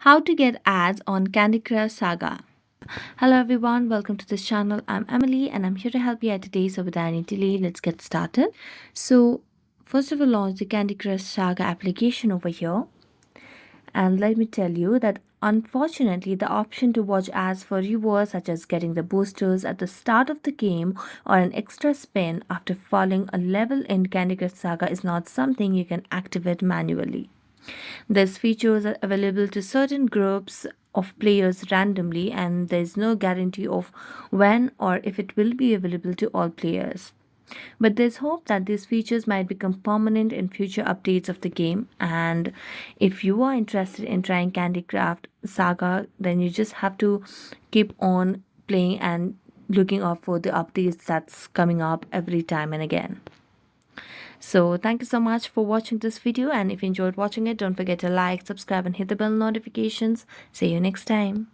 How to get ads on Candy Crush Saga. Hello everyone, welcome to this channel. I'm Emily and I'm here to help you out today. So without any delay, let's get started. So first of all, launch the Candy Crush Saga application over here. And let me tell you that unfortunately, the option to watch ads for rewards, such as getting the boosters at the start of the game or an extra spin after following a level in Candy Crush Saga, is not something you can activate manually. These features are available to certain groups of players randomly, and there is no guarantee of when or if it will be available to all players. But there's hope that these features might become permanent in future updates of the game. And if you are interested in trying Candy Craft Saga, then you just have to keep on playing and looking out for the updates that's coming up every time and again. So thank you so much for watching this video, and if you enjoyed watching it, don't forget to like, subscribe and hit the bell notifications. See you next time.